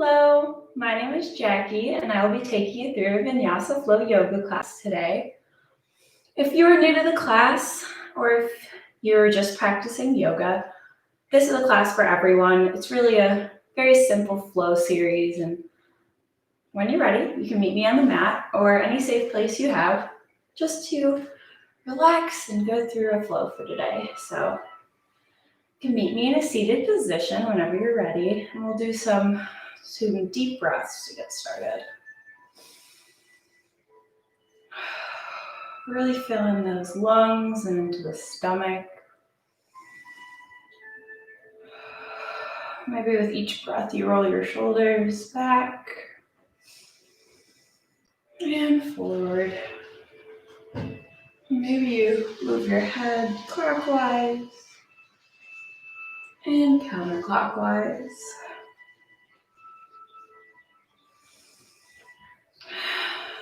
Hello, my name is Jackie and I will be taking you through a Vinyasa Flow Yoga class today. If you are new to the class or if you're just practicing yoga, this is a class for everyone. It's really a very simple flow series, and when you're ready, you can meet me on the mat or any safe place you have just to relax and go through a flow for today. So you can meet me in a seated position whenever you're ready, and we'll do some deep breaths to get started. Really fill in those lungs and into the stomach. Maybe with each breath you roll your shoulders back and forward. Maybe you move your head clockwise and counterclockwise.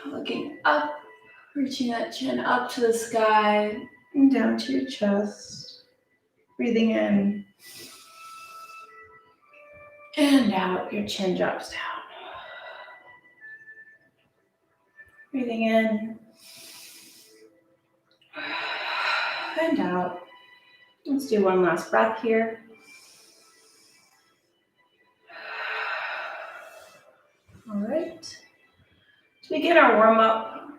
Looking up, reaching that chin up to the sky and down to your chest. Breathing in and out, your chin drops down. Breathing in and out. Let's do one last breath here. All right. To begin our warm-up,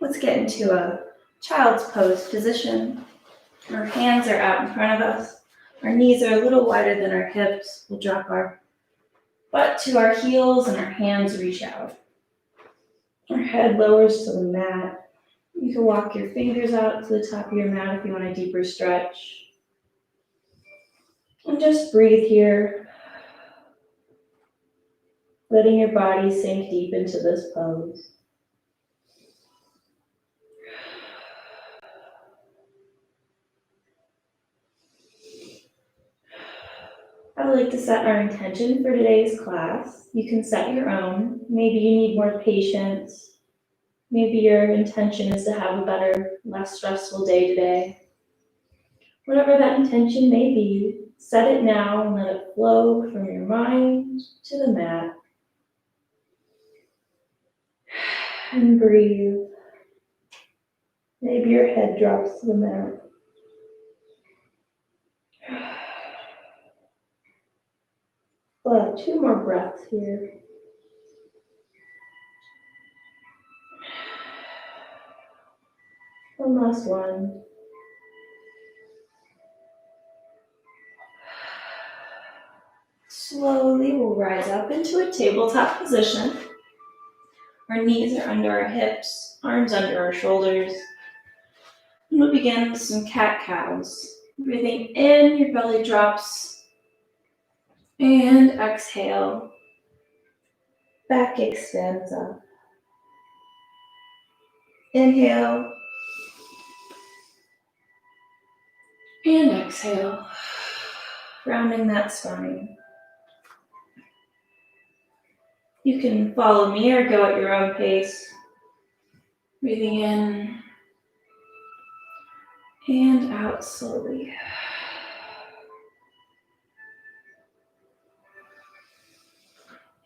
let's get into a child's pose position. Our hands are out in front of us. Our knees are a little wider than our hips. We'll drop our butt to our heels and our hands reach out. Our head lowers to the mat. You can walk your fingers out to the top of your mat if you want a deeper stretch. And just breathe here, letting your body sink deep into this pose. I would like to set our intention for today's class. You can set your own. Maybe you need more patience. Maybe your intention is to have a better, less stressful day today. Whatever that intention may be, set it now and let it flow from your mind to the mat. And breathe. Maybe your head drops to the mat. We'll have 2 more breaths here. One last one. Slowly we'll rise up into a tabletop position. Our knees are under our hips, arms under our shoulders. And we'll begin with some cat-cows. Breathing in, your belly drops. And exhale. Back extends up. Inhale. And exhale. Rounding that spine. You can follow me or go at your own pace. Breathing in and out slowly.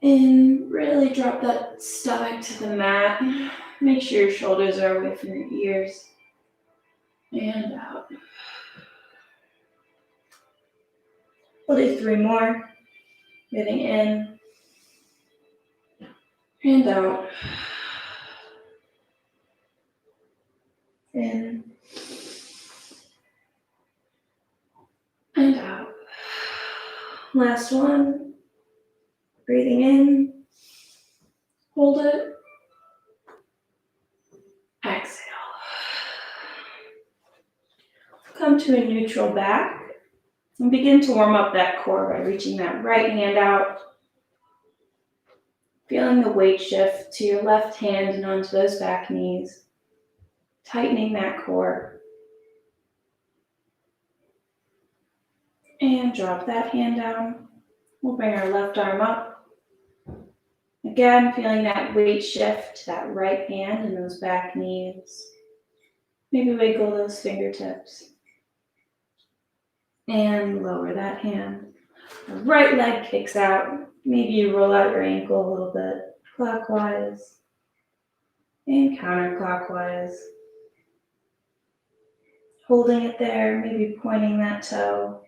And really drop that stomach to the mat. Make sure your shoulders are away from your ears. And out. We'll do 3 more. Breathing in and out. In and out. Last one. Breathing in, hold it, exhale. Come to a neutral back and begin to warm up that core by reaching that right hand out. Feeling the weight shift to your left hand and onto those back knees. Tightening that core. And drop that hand down. We'll bring our left arm up. Again, feeling that weight shift to that right hand and those back knees. Maybe wiggle those fingertips. And lower that hand. The right leg kicks out. Maybe you roll out your ankle a little bit, clockwise and counterclockwise. Holding it there, maybe pointing that toe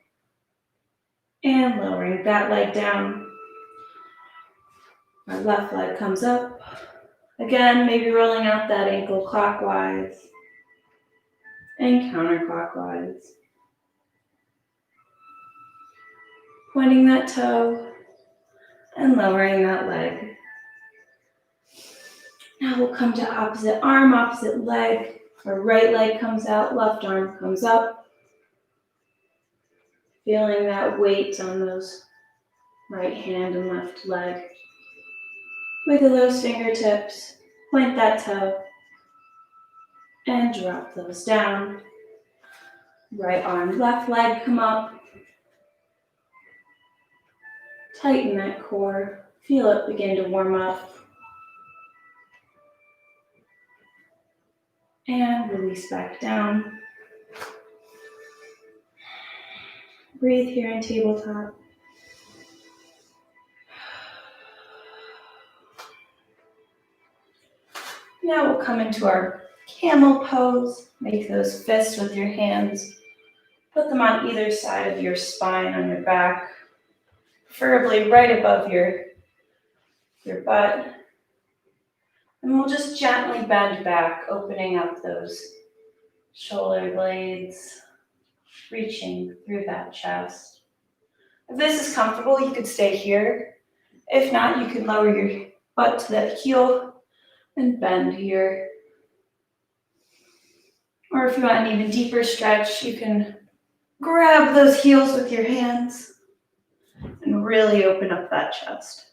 and lowering that leg down. Our left leg comes up. Again, maybe rolling out that ankle clockwise and counterclockwise. Pointing that toe and lowering that leg. Now we'll come to opposite arm, opposite leg. Our right leg comes out, left arm comes up. Feeling that weight on those right hand and left leg. Wiggle those fingertips, point that toe, and drop those down. Right arm, left leg come up. Tighten that core. Feel it begin to warm up. And release back down. Breathe here in tabletop. Now we'll come into our camel pose. Make those fists with your hands. Put them on either side of your spine on your back, preferably right above your butt. And we'll just gently bend back, opening up those shoulder blades, reaching through that chest. If this is comfortable, you could stay here. If not, you can lower your butt to that heel and bend here. Or if you want an even deeper stretch, you can grab those heels with your hands and really open up that chest.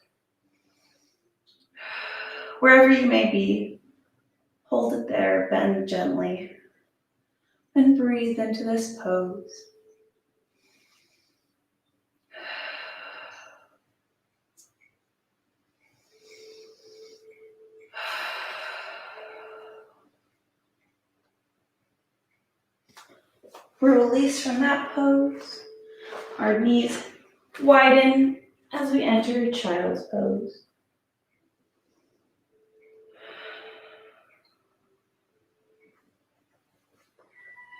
Wherever you may be, hold it there, bend gently, and breathe into this pose. We'll release from that pose. Our knees widen as we enter child's pose.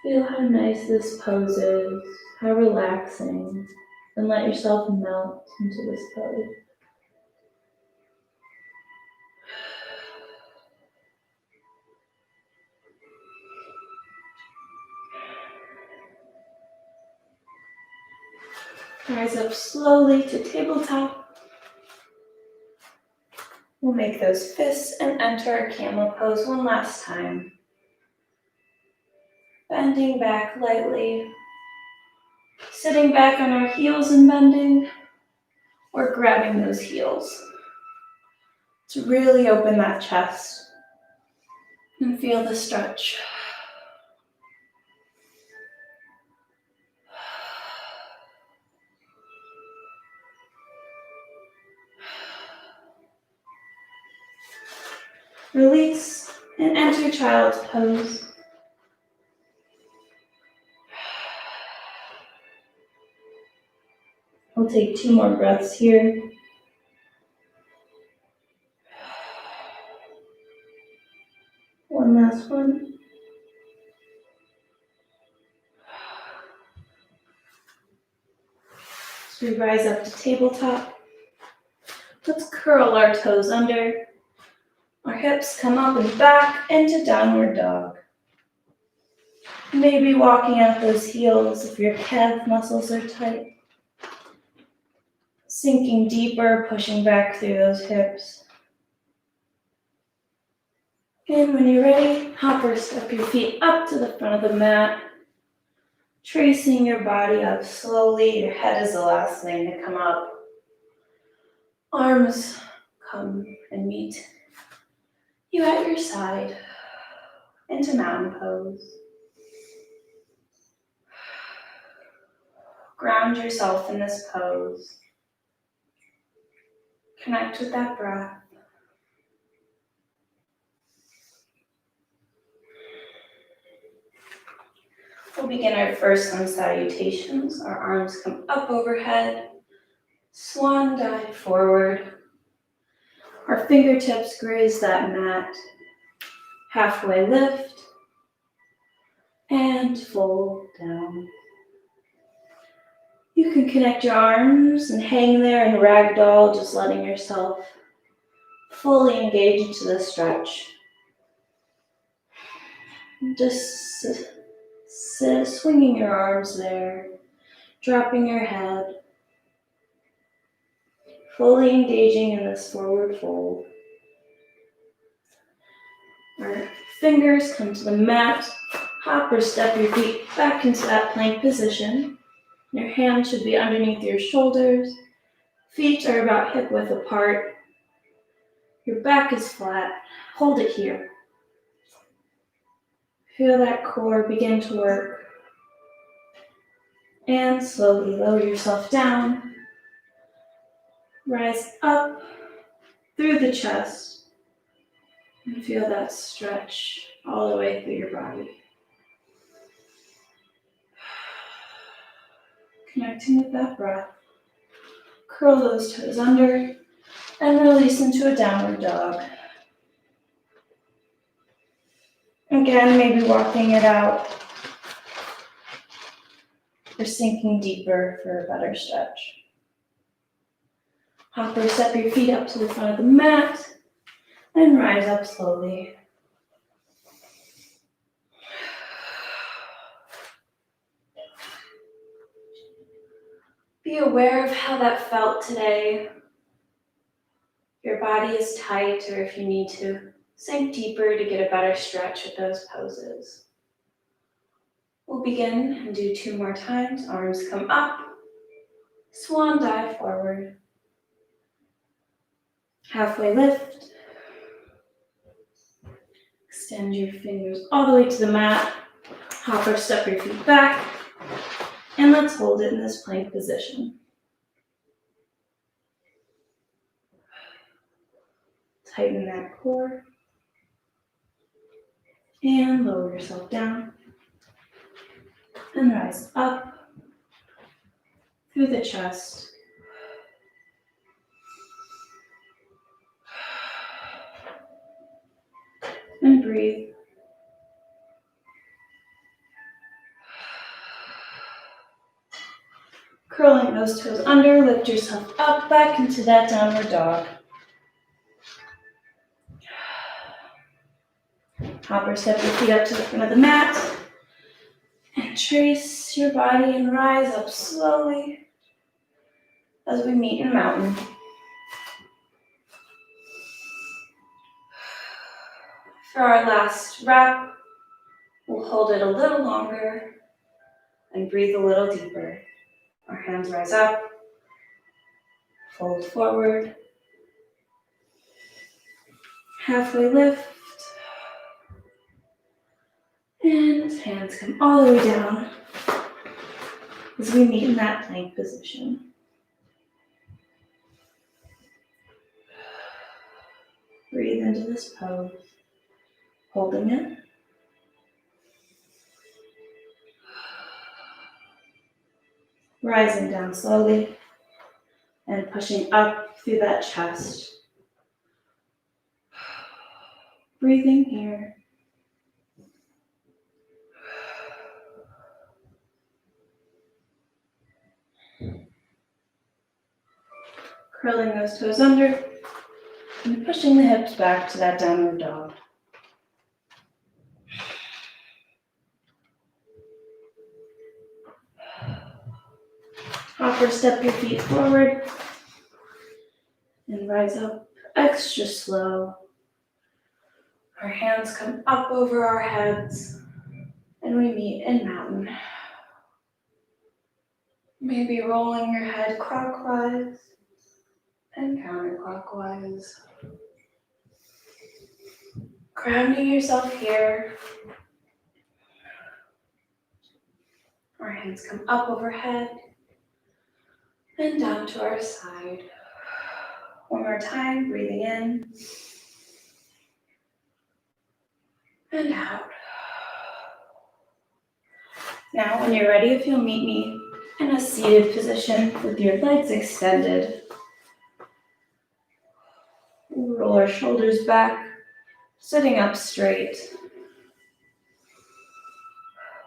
Feel how nice this pose is, how relaxing, and let yourself melt into this pose. Rise up slowly to tabletop. We'll make those fists and enter our camel pose one last time. Bending back lightly, sitting back on our heels and bending, or grabbing those heels to really open that chest and feel the stretch. Release and enter child's pose. We'll take 2 more breaths here. One last one. As we rise up to tabletop, let's curl our toes under. Our hips come up and back into downward dog. Maybe walking out those heels if your calf muscles are tight. Sinking deeper, pushing back through those hips. And when you're ready, hop or step your feet up to the front of the mat. Tracing your body up slowly. Your head is the last thing to come up. Arms come and meet you at your side into mountain pose. Ground yourself in this pose. Connect with that breath. We'll begin our first sun salutations. Our arms come up overhead. Swan dive forward. Our fingertips graze that mat. Halfway lift and fold down. You can connect your arms and hang there in ragdoll, just letting yourself fully engage into the stretch. Just swinging your arms there, dropping your head, fully engaging in this forward fold. Our fingers come to the mat. Hop or step your feet back into that plank position. Your hands should be underneath your shoulders. Feet are about hip width apart. Your back is flat. Hold it here. Feel that core begin to work. And slowly lower yourself down. Rise up through the chest. And feel that stretch all the way through your body. Connecting with that breath. Curl those toes under and release into a downward dog. Again, maybe walking it out or sinking deeper for a better stretch. Hop or step your feet up to the front of the mat and rise up slowly. Be aware of how that felt today. Your body is tight, or if you need to, sink deeper to get a better stretch with those poses. We'll begin and do 2 more times. Arms come up, swan dive forward. Halfway lift. Extend your fingers all the way to the mat. Hop or step your feet back. And let's hold it in this plank position. Tighten that core. And lower yourself down. And rise up through the chest. And breathe. Curling those toes under, lift yourself up back into that downward dog. Hop or step your feet up to the front of the mat. And trace your body and rise up slowly as we meet in mountain. For our last wrap, we'll hold it a little longer and breathe a little deeper. Our hands rise up, fold forward, halfway lift, and hands come all the way down as we meet in that plank position. Breathe into this pose, holding it. Rising down slowly and pushing up through that chest. Breathing here. Curling those toes under and pushing the hips back to that downward dog. Hop or step your feet forward and rise up extra slow. Our hands come up over our heads and we meet in mountain. Maybe rolling your head clockwise and counterclockwise. Grounding yourself here. Our hands come up overhead and down to our side. One more time, breathing in and out. Now, when you're ready, if you'll meet me In a seated position with your legs extended, we'll roll our shoulders back, sitting up straight.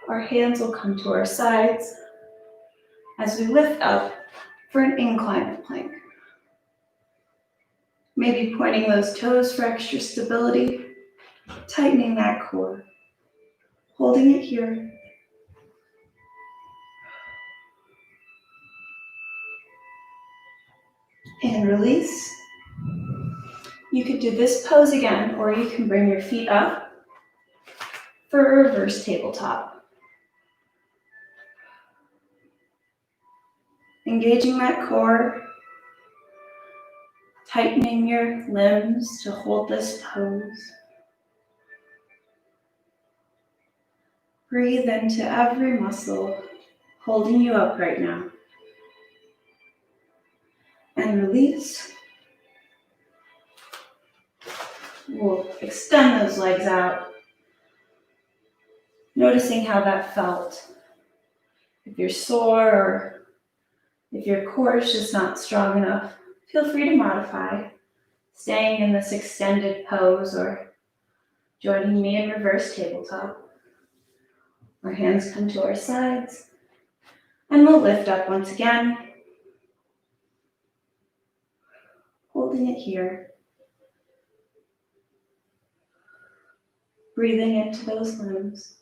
Our hands will come to our sides as we lift up for an inclined plank. Maybe pointing those toes for extra stability, tightening that core, holding it here. And release. You could do this pose again, or you can bring your feet up for a reverse tabletop. Engaging that core, tightening your limbs to hold this pose. Breathe into every muscle holding you up right now. And release. We'll extend those legs out, noticing how that felt. If you're sore or if your core is just not strong enough, feel free to modify, staying in this extended pose or joining me in reverse tabletop. Our hands come to our sides, and we'll lift up once again, holding it here. Breathing into those limbs.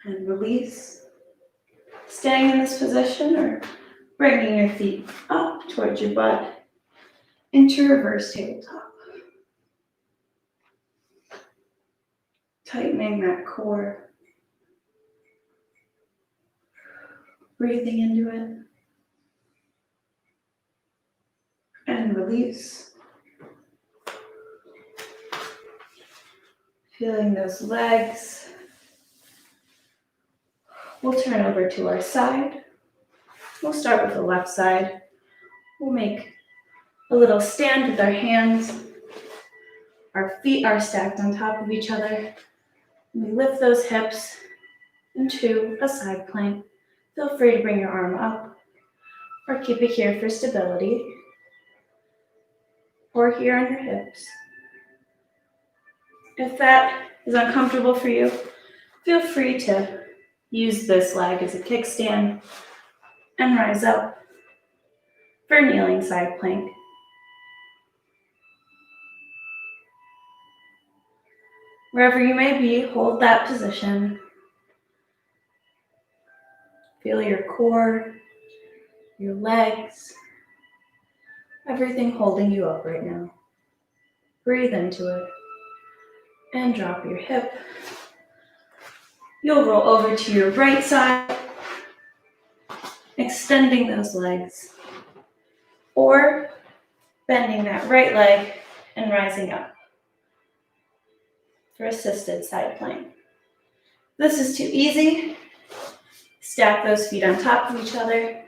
And release. Staying in this position or bringing your feet up towards your butt into reverse tabletop. Tightening that core. Breathing into it. And release. Feeling those legs. We'll turn over to our side. We'll start with the left side. We'll make a little stand with our hands. Our feet are stacked on top of each other. We lift those hips into a side plank. Feel free to bring your arm up or keep it here for stability, or here on your hips. If that is uncomfortable for you, feel free to use this leg as a kickstand and rise up for kneeling side plank. Wherever you may be, hold that position. Feel your core, your legs, everything holding you up right now. Breathe into it and drop your hip. You'll roll over to your right side, extending those legs, or bending that right leg and rising up for assisted side plank. This is too easy. Stack those feet on top of each other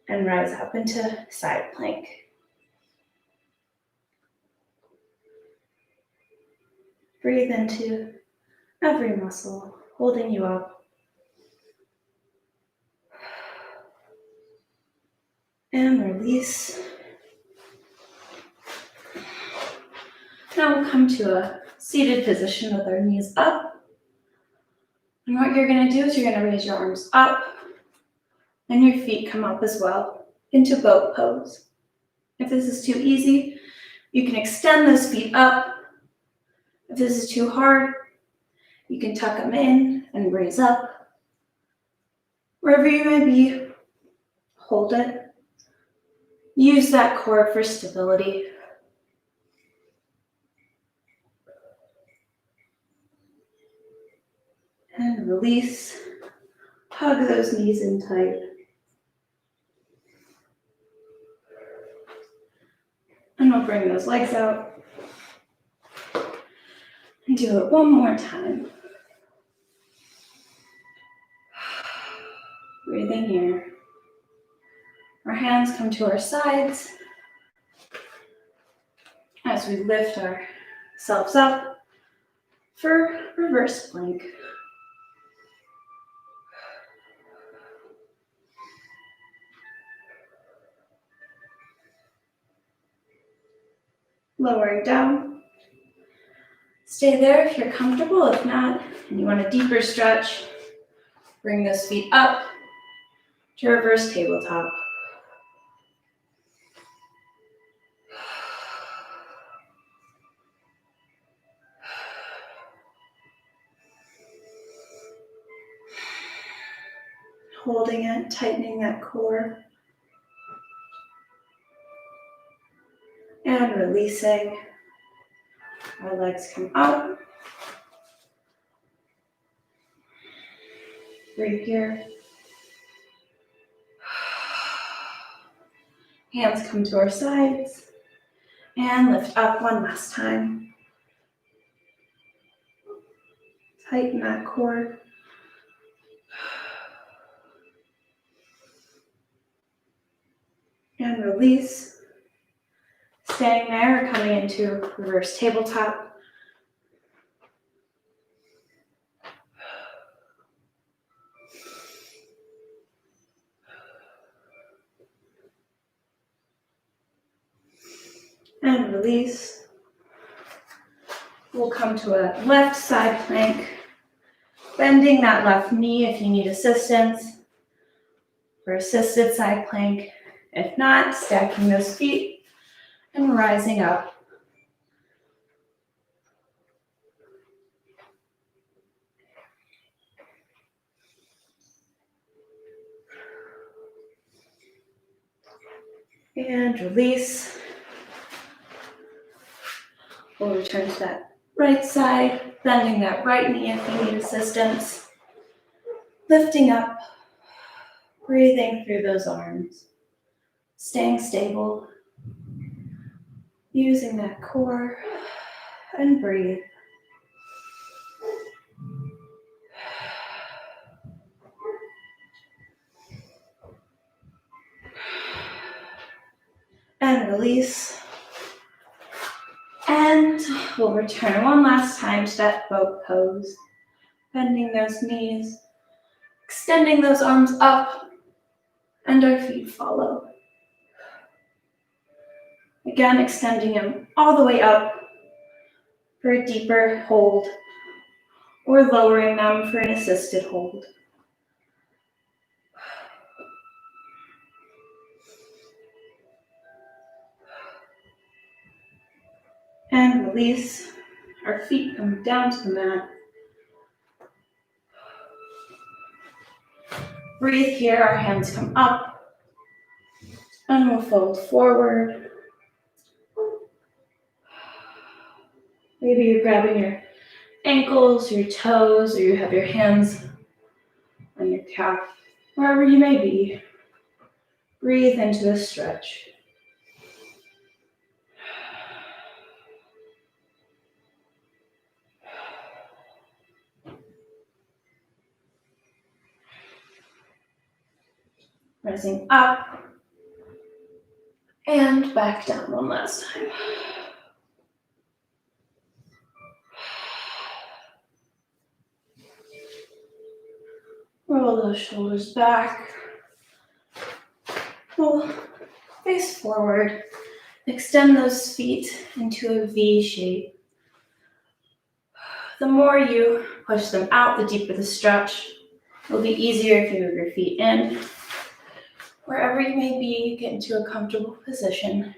and rise up into side plank. Breathe into every muscle holding you up. And release. Now we'll come to a seated position with our knees up. And what you're going to do is you're going to raise your arms up and your feet come up as well into boat pose. If this is too easy, you can extend those feet up. If this is too hard, you can tuck them in and raise up. Wherever you may be, hold it. Use that core for stability. And release. Hug those knees in tight. And we'll bring those legs out. And do it one more time. Breathing here. Our hands come to our sides as we lift ourselves up for reverse plank. Lowering down. Stay there if you're comfortable. If not, and you want a deeper stretch, bring those feet up to reverse tabletop. Holding it, tightening that core. And releasing. Our legs come up. Breathe here. Hands come to our sides. And lift up one last time. Tighten that core. And release. Staying there, coming into reverse tabletop. And release. We'll come to a left side plank, bending that left knee if you need assistance, or assisted side plank. If not, stacking those feet and rising up. And release. We'll return to that right side, bending that right knee if you need assistance. Lifting up, breathing through those arms. Staying stable, using that core, and breathe. And release. And we'll return one last time to that boat pose. Bending those knees, extending those arms up, and our feet follow. Again, extending them all the way up for a deeper hold, or lowering them for an assisted hold. And release. Our feet come down to the mat. Breathe here, our hands come up, and we'll fold forward. Maybe you're grabbing your ankles, your toes, or you have your hands on your calf, wherever you may be. Breathe into the stretch. Rising up and back down one last time. Roll those shoulders back. We'll face forward. Extend those feet into a V shape. The more you push them out, the deeper the stretch. It'll be easier if you move your feet in. Wherever you may be, get into a comfortable position.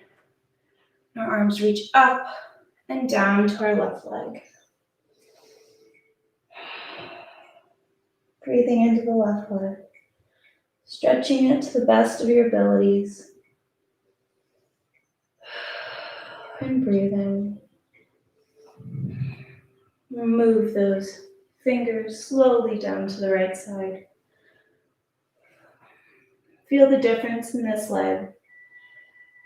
Our arms reach up and down to our left leg. Breathing into the left leg. Stretching it to the best of your abilities. And breathing. Move those fingers slowly down to the right side. Feel the difference in this leg.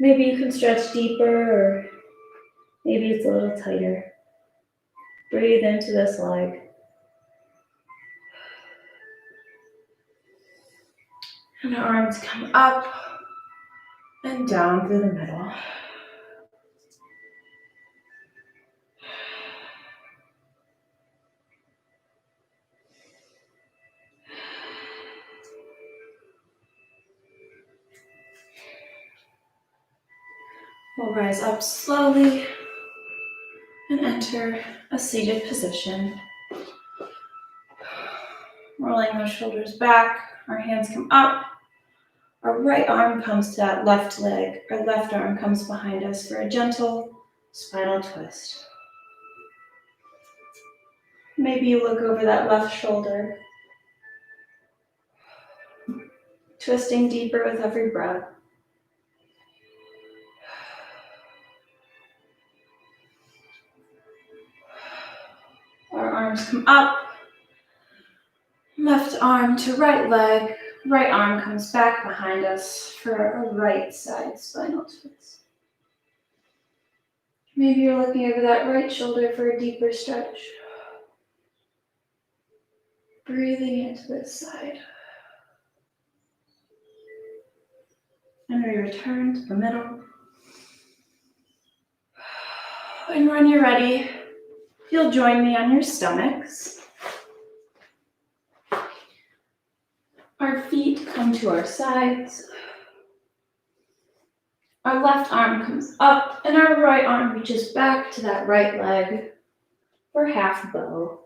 Maybe you can stretch deeper, or maybe it's a little tighter. Breathe into this leg. And our arms come up and down through the middle. We'll rise up slowly and enter a seated position. Rolling those shoulders back, our hands come up. Our right arm comes to that left leg. Our left arm comes behind us for a gentle spinal twist. Maybe you look over that left shoulder, twisting deeper with every breath. Our arms come up, left arm to right leg, right arm comes back behind us for a right side spinal twist. Maybe you're looking over that right shoulder for a deeper stretch. Breathing into this side. And we return to the middle. And when you're ready, you'll join me on your stomachs. Our feet come to our sides. Our left arm comes up and our right arm reaches back to that right leg for half bow.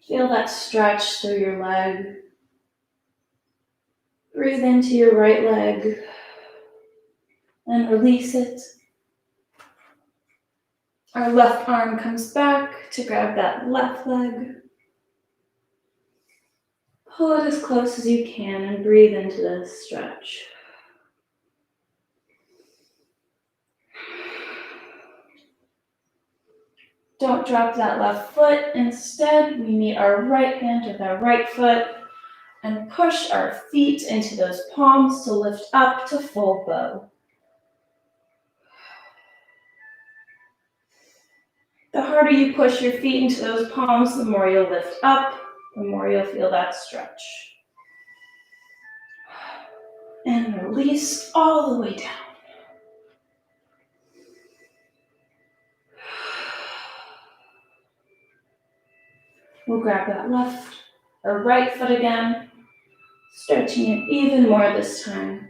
Feel that stretch through your leg. Breathe into your right leg and release it. Our left arm comes back to grab that left leg. Pull it as close as you can and breathe into this stretch. Don't drop that left foot. Instead, we meet our right hand with our right foot and push our feet into those palms to lift up to full bow. The harder you push your feet into those palms, the more you'll lift up, the more you'll feel that stretch. And release all the way down. We'll grab that left or right foot again, stretching it even more this time.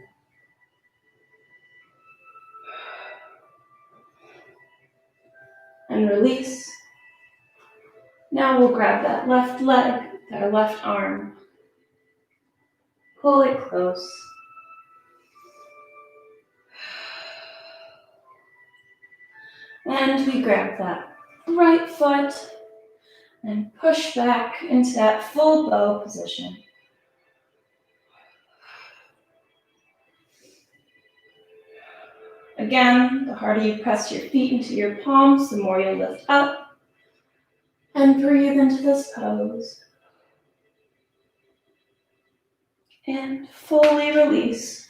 And release. Now we'll grab that left leg with our left arm. Pull it close. And we grab that right foot and push back into that full bow position. Again, the harder you press your feet into your palms, the more you'll lift up. And breathe into this pose. And fully release.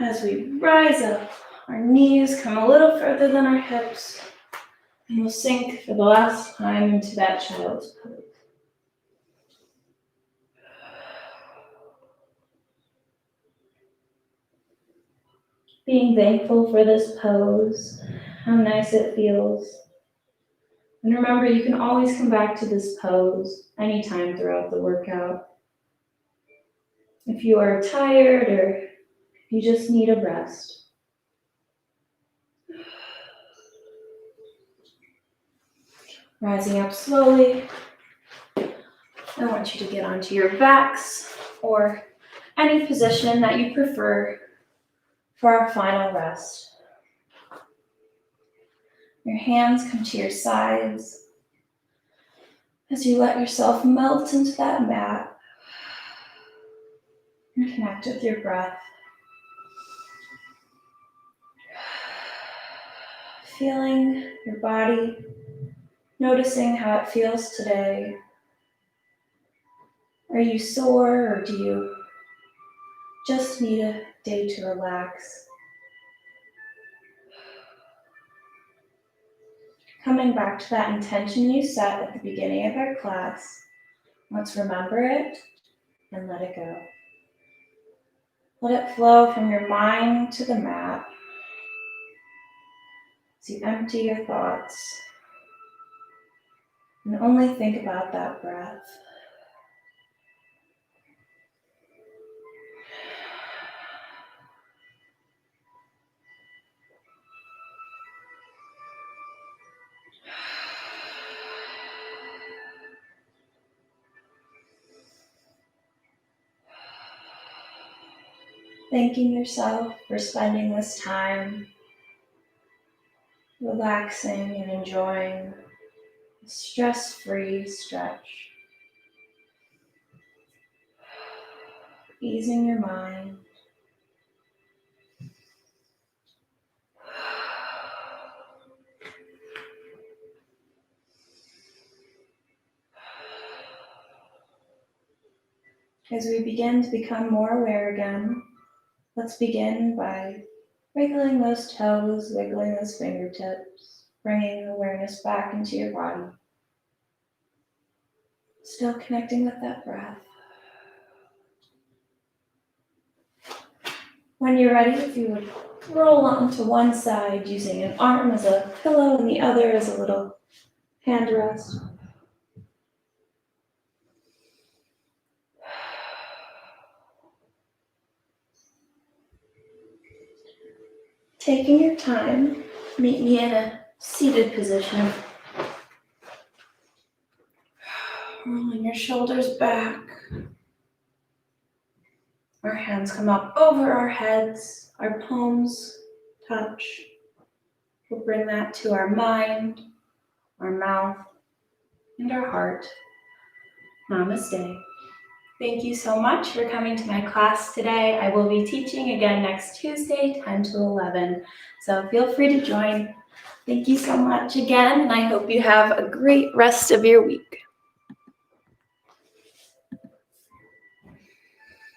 As we rise up, our knees come a little further than our hips, and we'll sink for the last time into that child's pose. Being thankful for this pose, how nice it feels. And remember, you can always come back to this pose anytime throughout the workout. If you are tired or you just need a rest. Rising up slowly. I want you to get onto your backs or any position that you prefer for our final rest. Your hands come to your sides as you let yourself melt into that mat and connect with your breath. Feeling your body, noticing how it feels today. Are you sore or do you just need a day to relax? Coming back to that intention you set at the beginning of our class, let's remember it and let it go. Let it flow from your mind to the mat as you empty your thoughts and only think about that breath. Thanking yourself for spending this time relaxing and enjoying a stress-free stretch. Easing your mind. As we begin to become more aware again, let's begin by wiggling those toes, wiggling those fingertips, bringing awareness back into your body. Still connecting with that breath. When you're ready, if you would roll onto one side using an arm as a pillow and the other as a little hand rest. Taking your time, meet me in a seated position. Rolling your shoulders back. Our hands come up over our heads, our palms touch. We'll bring that to our mind, our mouth, and our heart. Namaste. Thank you so much for coming to my class today. I will be teaching again next Tuesday, 10 to 11. So feel free to join. Thank you so much again, and I hope you have a great rest of your week.